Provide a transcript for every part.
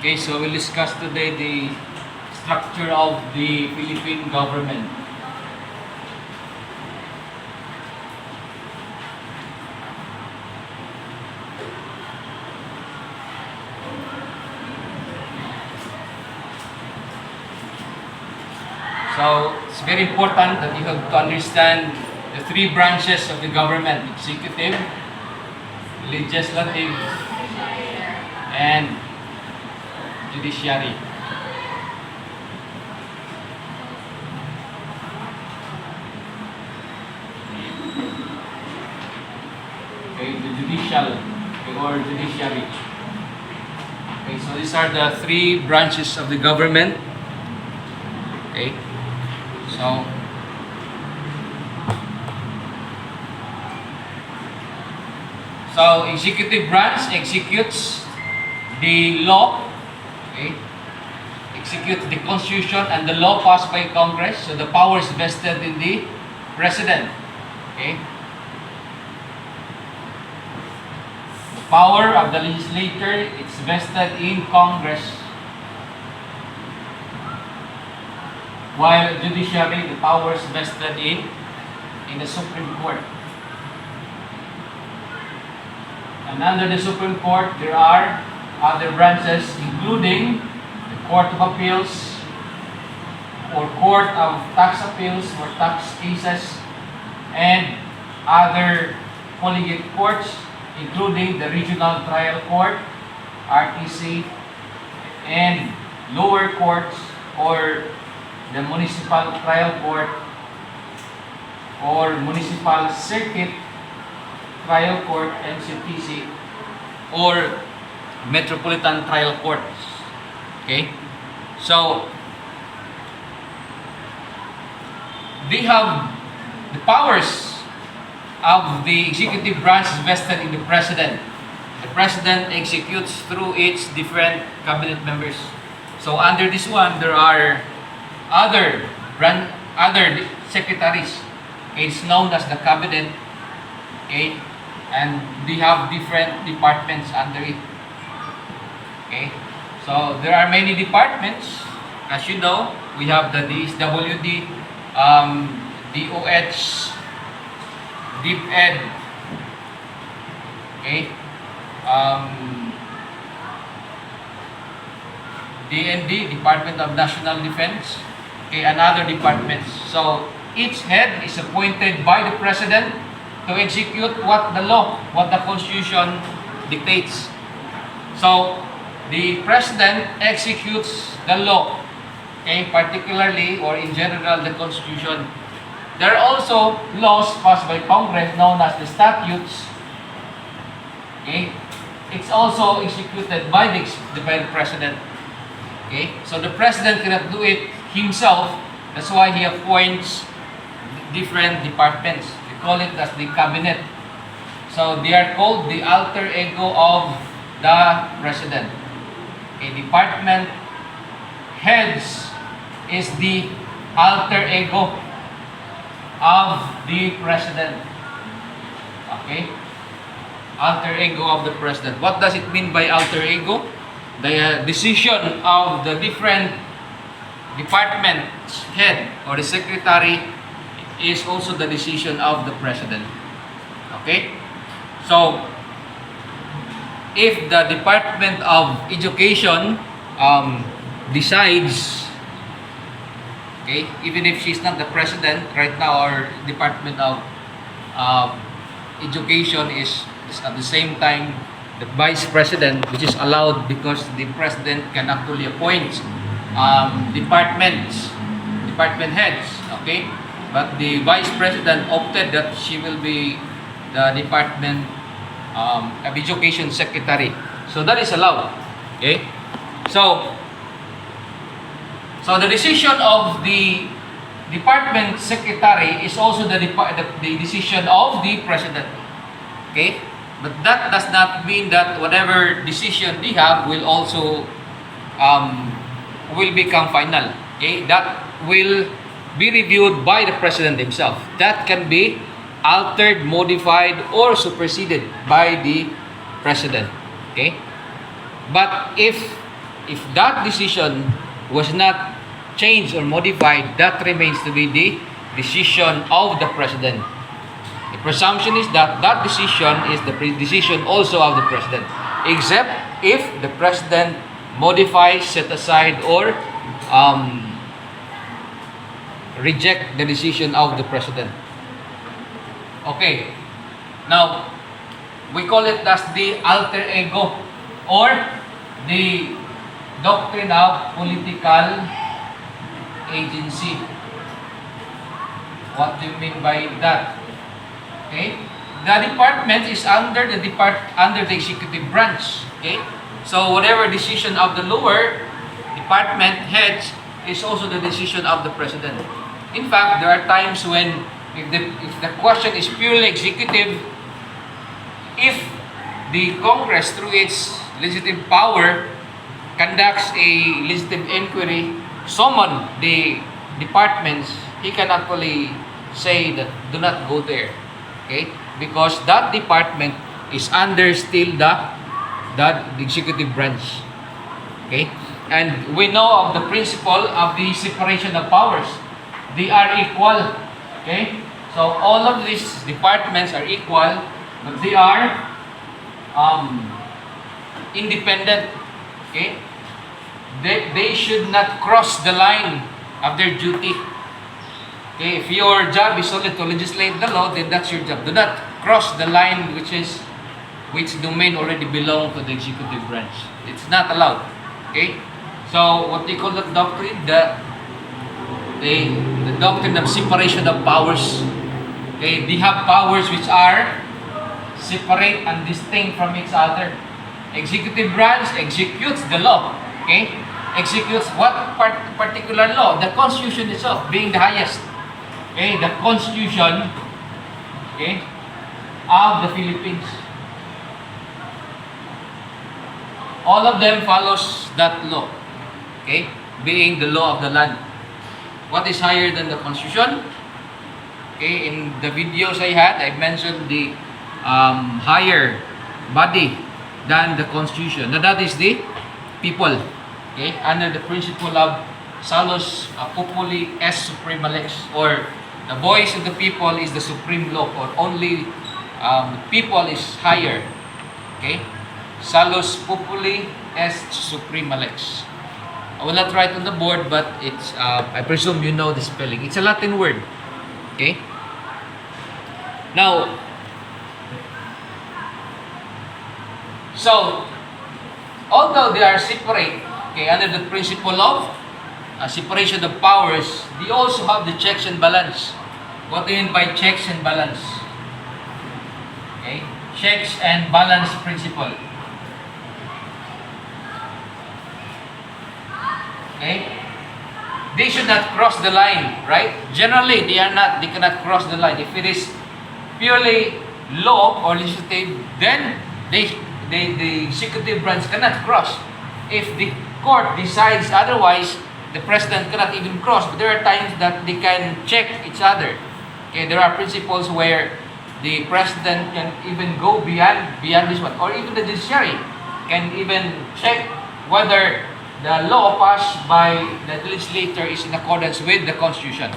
Okay, so we'll discuss today the structure of the Philippine government. So it's very important that you have to understand the three branches of the government: executive, legislative, and judiciary. Okay, the judicial or judiciary. Okay, so these are the three branches of the government. Okay, so executive branch executes the law. Okay, executes the constitution and the law passed by Congress. So the power is vested in the president. Okay, the power of the legislature it's vested in Congress. While judiciary, the powers vested in the Supreme Court. And under the Supreme Court, there are other branches, including the Court of Appeals or Court of Tax Appeals for tax cases, and other collegiate courts, including the Regional Trial Court, RTC, and lower courts or the Municipal Trial Court or Municipal Circuit Trial Court, MCTC, or Metropolitan Trial Courts. Okay? So, they have the powers of the executive branch vested in the president. The president executes through its different cabinet members. So, under this one, there are other secretaries. Okay, it's known as the cabinet. Okay, and they have different departments under it. Okay, so there are many departments. As you know, we have the DSWD, DOH, DepEd. Okay, DND, Department of National Defense. Okay, and other departments. So each head is appointed by the president to execute what the law, what the constitution dictates. So the president executes the law, okay, particularly or in general the constitution. There are also laws passed by Congress known as the statutes. Okay, it's also executed by the president. Okay, so the president cannot do it himself. That's why he appoints different departments. We call it as the cabinet. So they are called the alter ego of the president. A department heads is the alter ego of the president. Okay? Alter ego of the president. What does it mean by alter ego? The decision of the different department's head or the secretary is also the decision of the president. Okay? So, if the Department of Education decides, okay, even if she's not the president right now, our Department of Education is at the same time the vice president, which is allowed because the president can actually appoint department heads, okay, but the vice president opted that she will be the Department of Education secretary, so that is allowed. Okay, so the decision of the department secretary is also the decision of the president. Okay, but that does not mean that whatever decision they have will also will become final. Okay, that will be reviewed by the president himself. That can be altered, modified, or superseded by the president. Okay? But if if that decision was not changed or modified, that remains to be the decision of the President. The presumption is that that decision is the decision also of the President, except if the President modifies, set aside, or reject the decision of the President. Okay. Now, we call it as the alter ego or the doctrine of political agency. What do you mean by that? Okay? The department is under the executive branch. Okay? So whatever decision of the lower department heads is also the decision of the President. In fact, there are times when if the question is purely executive, if the Congress through its legislative power conducts a legislative inquiry, summon the departments, he can actually say that do not go there. Okay? Because that department is under still the executive branch. Okay? And we know of the principle of the separation of powers. They are equal. Okay? So all of these departments are equal, but they are independent. Okay? They should not cross the line of their duty. Okay? If your job is only to legislate the law, then that's your job. Do not cross the line which domain already belong to the executive branch. It's not allowed. Okay? So what they call that doctrine? The doctrine of separation of powers. Okay? They have powers which are separate and distinct from each other. Executive branch executes the law. Okay? Executes what particular law? The Constitution itself being the highest. Okay? The Constitution, okay, of the Philippines. All of them follows that law. Okay? Being the law of the land. What is higher than the Constitution? Okay, in the videos I had, I mentioned the higher body than the Constitution. Now that is the people. Okay, under the principle of Salus Populi est Suprema Lex, or the voice of the people is the supreme law, or only people is higher. Okay, Salus Populi est Suprema Lex. I will not write on the board, but it's I presume you know the spelling. It's a Latin word. Okay. Now, so although they are separate, okay, under the principle of separation of powers, they also have the checks and balance. What do you mean by checks and balance? Okay, checks and balance principle. Okay, they should not cross the line, right? Generally, they cannot cross the line. If it is purely law or legislative, then the executive branch cannot cross. If the court decides otherwise, the president cannot even cross. But there are times that they can check each other. Okay, there are principles where the president can even go beyond this one, or even the judiciary can even check whether the law passed by the legislator is in accordance with the Constitution.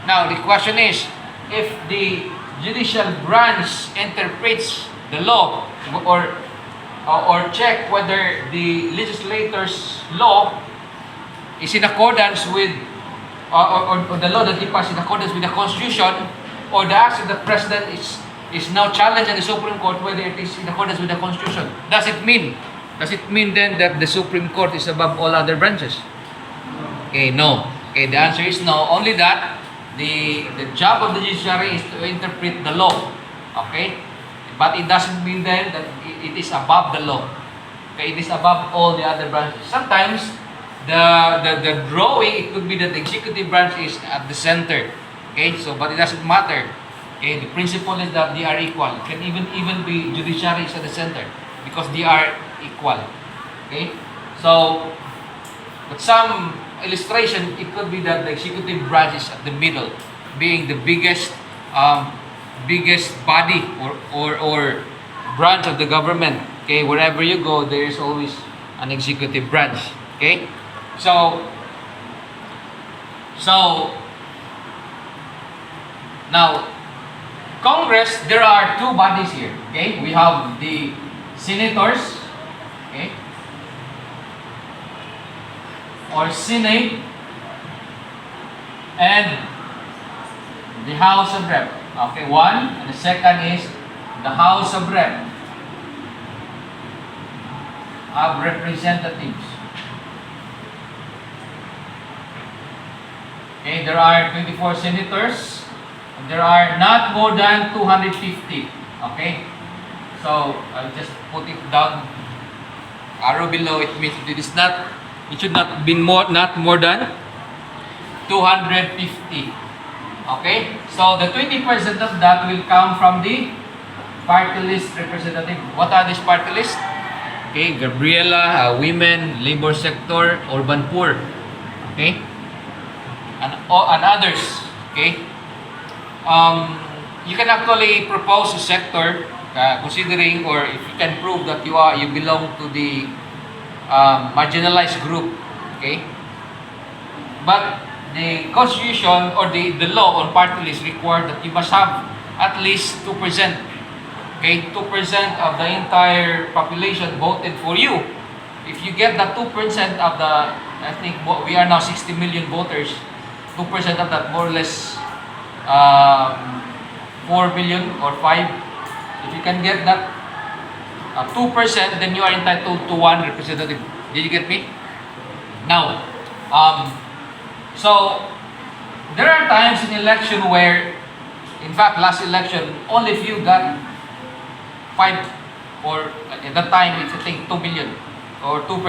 Now, the question is, if the judicial branch interprets the law or check whether the legislator's law is in accordance with or the law that he passed in accordance with the Constitution, or the act of the President is now challenged in the Supreme Court whether it is in accordance with the Constitution, does it mean then that the Supreme Court is above all other branches? Okay, no. Okay, the answer is no. Only that the job of the judiciary is to interpret the law. Okay? But it doesn't mean then that it is above the law. Okay, it is above all the other branches. Sometimes the drawing, it could be that the executive branch is at the center. Okay, so but it doesn't matter. Okay, the principle is that they are equal. It can even be judiciary is at the center because they are equal. Okay, so but some illustration, it could be that the executive branch is at the middle, being the biggest body or branch of the government. Okay, wherever you go, there is always an executive branch. Okay? So now, Congress, there are two bodies here. Okay? We have the senators, okay? Or Senate, and the House of Rep. Okay, one. And the second is the House of Rep. Of Representatives. Okay, there are 24 senators. And there are not more than 250. Okay? So, I'll just put it down. Arrow below, it means it should not be not more than 250. Okay? So, the 20% of that will come from the party list representative. What are these party lists? Okay, Gabriela, women, labor sector, urban poor. Okay? And others. Okay? You can actually propose a sector considering, or if you can prove that you belong to the marginalized group. Okay? But the constitution or the law on party list require that you must have at least 2%. Okay, 2% of the entire population voted for you. If you get the 2% of the, I think we are now 60 million voters, 2% of that, more or less 4 billion or 5. If you can get that 2%, then you are entitled to one representative. Did you get me? Now, so there are times in election where, in fact, last election, only few got 5, or at that time it's I think 2 million or 2%.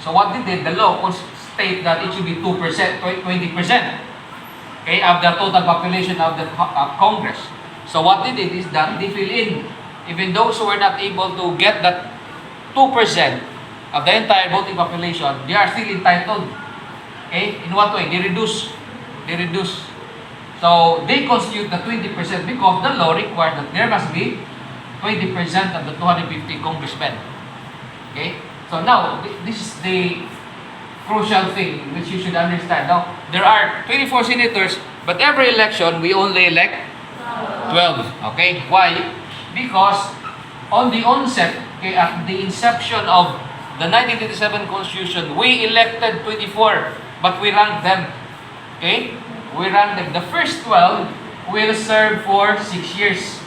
So what they did, the law state that it should be 2%, 20%, okay, of the total population of the Congress. So what they did is that they fill in, even those who were not able to get that 2% of the entire voting population, they are still entitled. Okay, in what way? They reduce. So they constitute the 20% because the law requires that there must be 20% of the 250 congressmen. Okay? So now, this is the crucial thing which you should understand. Now, there are 24 senators, but every election, we only elect 12. Okay? Why? Because on the onset, okay, at the inception of the 1987 Constitution, we elected 24, but we ranked them. Okay? We ranked them. The first 12 will serve for 6 years.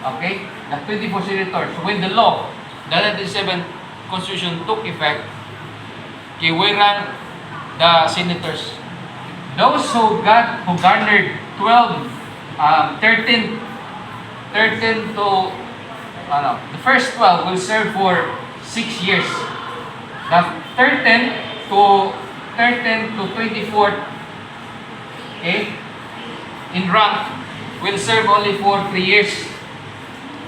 Okay? The 24 senators. When the law, the 1987 Constitution took effect, okay, we ranked the senators. Those who garnered 13 to, the first 12 will serve for 6 years. The 13 to 24, okay, in rank will serve only for 3 years.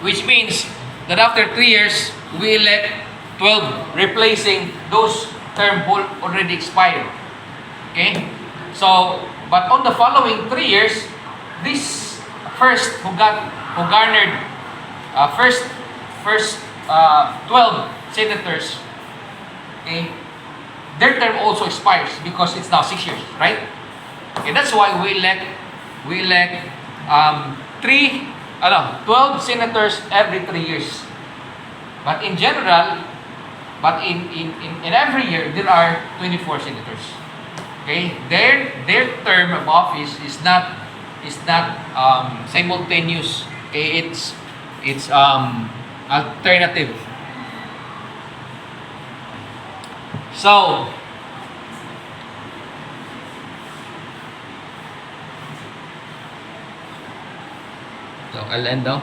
Which means that after 3 years, we elect 12, replacing those terms already expired. Okay? So, but on the following 3 years, this first who garnered first 12 senators, okay, their term also expires because it's now 6 years, right? Okay, that's why we elect 12 senators every 3 years. But in general, in every year, there are 24 senators. Okay? Their term of office is not simultaneous. Okay? It's alternative. So I'll end now.